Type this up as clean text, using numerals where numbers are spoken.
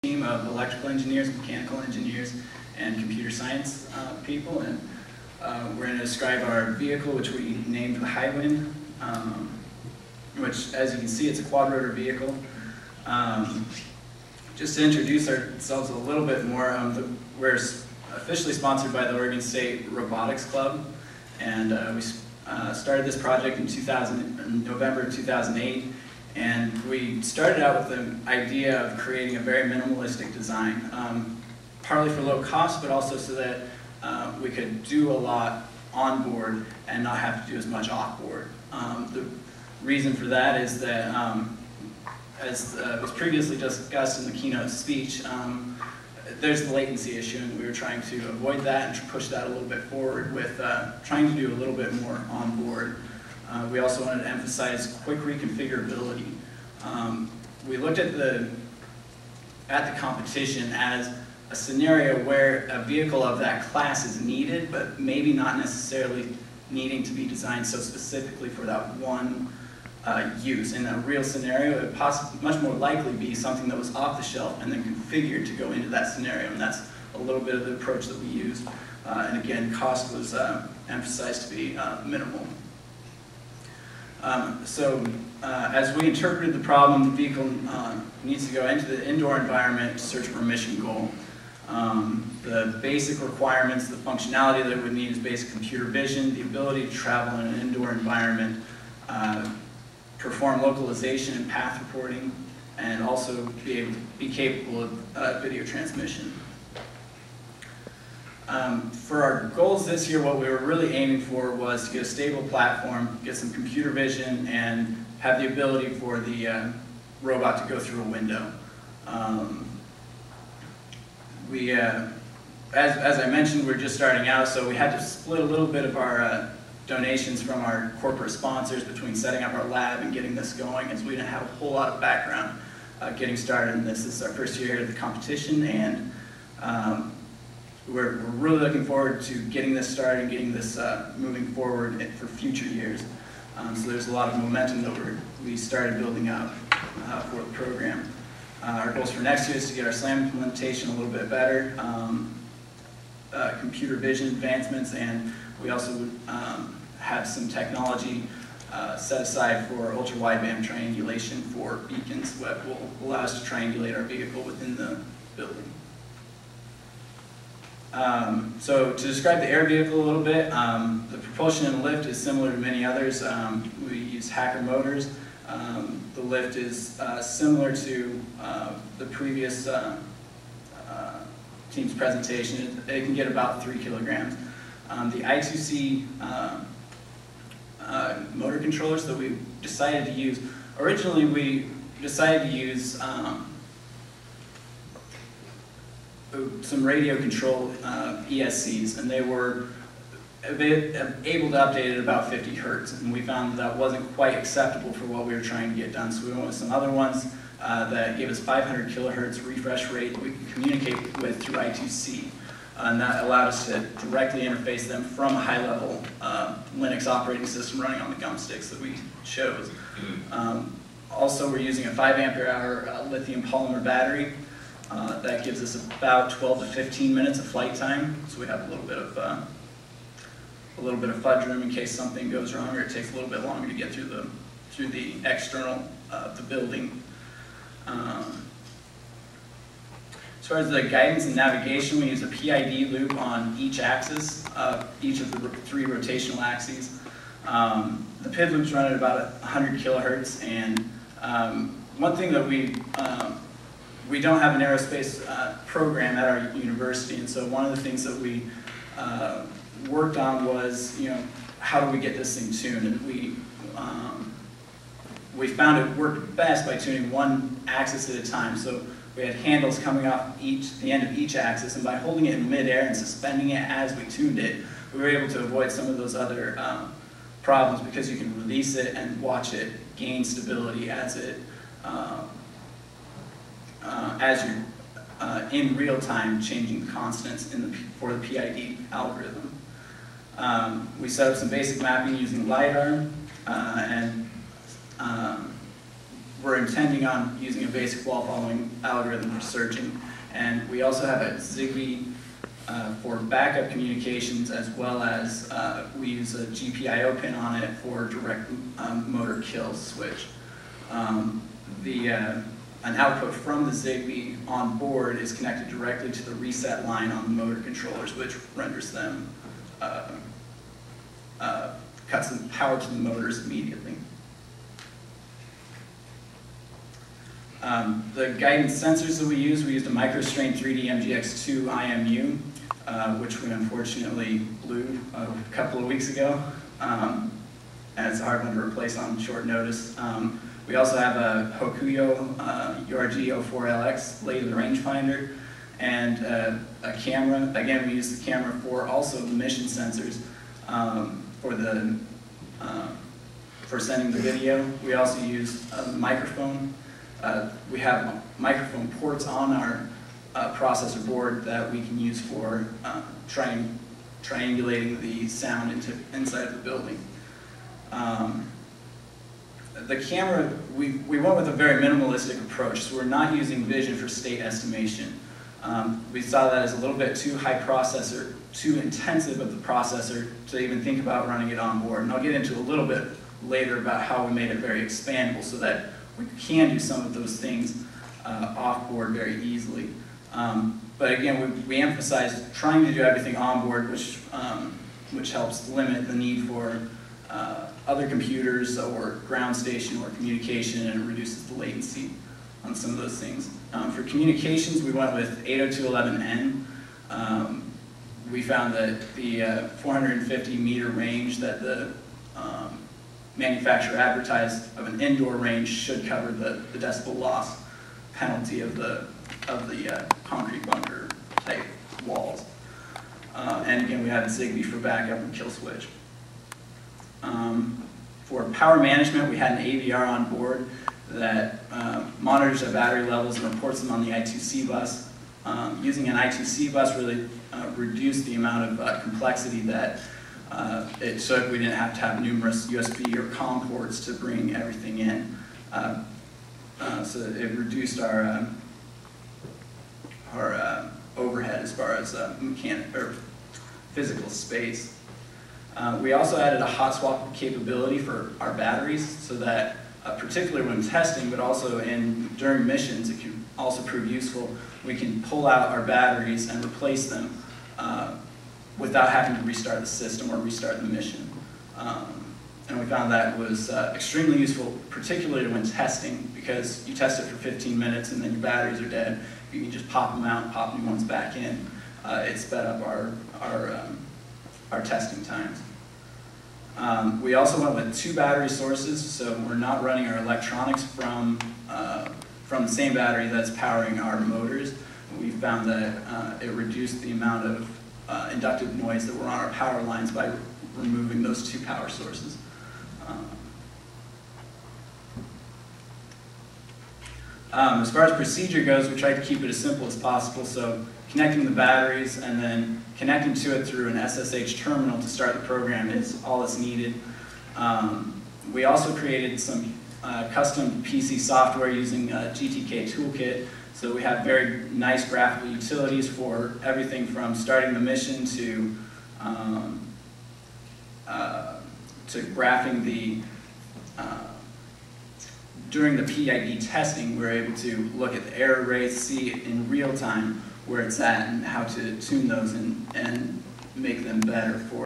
team of electrical engineers, mechanical engineers, and computer science people, and we're going to describe our vehicle, which we named the Highwind, which, as you can see, it's a quad-rotor vehicle. Just to introduce ourselves a little bit more, we're officially sponsored by the Oregon State Robotics Club, and we started this project in November 2008, and we started out with the idea of creating a very minimalistic design, partly for low cost, but also so that we could do a lot on board and not have to do as much off board. The reason for that is that, as was previously discussed in the keynote speech, there's the latency issue, and we were trying to avoid that and push that a little bit forward with trying to do a little bit more on board. We also wanted to emphasize quick reconfigurability. We looked at the competition as a scenario where a vehicle of that class is needed, but maybe not necessarily needing to be designed so specifically for that one use. In a real scenario, it would much more likely be something that was off the shelf and then configured to go into that scenario, and that's a little bit of the approach that we used. And again, cost was emphasized to be minimal. As we interpreted the problem, the vehicle needs to go into the indoor environment to search for a mission goal. The basic requirements, the functionality that it would need is basic computer vision, the ability to travel in an indoor environment, perform localization and path reporting, and also be capable of video transmission. For our goals this year, what we were really aiming for was to get a stable platform, get some computer vision, and have the ability for the robot to go through a window. As I mentioned, we're just starting out, so we had to split a little bit of our donations from our corporate sponsors between setting up our lab and getting this going, as we didn't have a whole lot of background getting started in this. This is our first year here at the competition, and we're really looking forward to getting this started and getting this moving forward for future years. So there's a lot of momentum that we started building up for the program. Our goals for next year is to get our SLAM implementation a little bit better, computer vision advancements, and we also would have some technology set aside for ultra-wideband triangulation for beacons that will allow us to triangulate our vehicle within the building. So to describe the air vehicle a little bit, the propulsion and lift is similar to many others. We use Hacker motors. The lift is similar to the previous team's presentation. It can get about 3 kilograms. The I2C motor controllers that we decided to use, originally we decided to use some radio control ESCs, and they were able to update at about 50 hertz, and we found that wasn't quite acceptable for what we were trying to get done, so we went with some other ones that gave us 500 kilohertz refresh rate that we could communicate with through I2C, and that allowed us to directly interface them from a high-level Linux operating system running on the gum sticks that we chose. Also, we're using a 5 ampere hour lithium polymer battery. That gives us about 12 to 15 minutes of flight time, so we have a little bit of fudge room in case something goes wrong or it takes a little bit longer to get through the external of the building. As far as the guidance and navigation, we use a PID loop on each axis, each of the 3 rotational axes. The PID loops run at about 100 kilohertz, and one thing that we don't have an aerospace program at our university, and so one of the things that we worked on was, how do we get this thing tuned? And we found it worked best by tuning one axis at a time. So we had handles coming off the end of each axis, and by holding it in midair and suspending it as we tuned it, we were able to avoid some of those other problems, because you can release it and watch it gain stability as you're in real time changing the constants for the PID algorithm. We set up some basic mapping using LiDAR, and we're intending on using a basic wall following algorithm for searching. And we also have a Zigbee for backup communications, as well as we use a GPIO pin on it for direct motor kill switch. An output from the Zigbee on board is connected directly to the reset line on the motor controllers, which renders them, cuts the power to the motors immediately. The guidance sensors that we used a MicroStrain 3D MGX2 IMU, which we unfortunately blew a couple of weeks ago, and it's a hard one to replace on short notice. We also have a Hokuyo URG 04LX laser rangefinder, and a camera. Again, we use the camera for also the mission sensors for sending the video. We also use a microphone. We have microphone ports on our processor board that we can use for triangulating the sound inside of the building. The camera, we went with a very minimalistic approach, so we're not using vision for state estimation. We saw that as a little bit too high processor, too intensive of the processor to even think about running it on board. And I'll get into a little bit later about how we made it very expandable so that we can do some of those things off board very easily. But again, we emphasize trying to do everything on board, which helps limit the need for other computers or ground station or communication, and it reduces the latency on some of those things. For communications, we went with 802.11n. We found that the 450 meter range that the manufacturer advertised of an indoor range should cover the decibel loss penalty of the concrete bunker type walls. And again, we had Zigbee for backup and kill switch. For power management, we had an AVR on board that monitors the battery levels and reports them on the I2C bus. Using an I2C bus really reduced the amount of complexity that it took. We didn't have to have numerous USB or COM ports to bring everything in. So it reduced our overhead as far as physical space. We also added a hot swap capability for our batteries, so that particularly when testing, but also during missions, it can also prove useful. We can pull out our batteries and replace them without having to restart the system or restart the mission. And we found that was extremely useful, particularly when testing, because you test it for 15 minutes and then your batteries are dead. You can just pop them out, pop new ones back in. It sped up our testing times. We also went with 2 battery sources, so we're not running our electronics from the same battery that's powering our motors. We found that it reduced the amount of inductive noise that were on our power lines by removing those 2 power sources. As far as procedure goes, we tried to keep it as simple as possible, so connecting the batteries and then connecting to it through an SSH terminal to start the program is all that's needed. We also created some custom PC software using GTK Toolkit, so we have very nice graphical utilities for everything from starting the mission to graphing during the PID testing. We're able to look at the error rates, see in real time where it's at and how to tune those and make them better for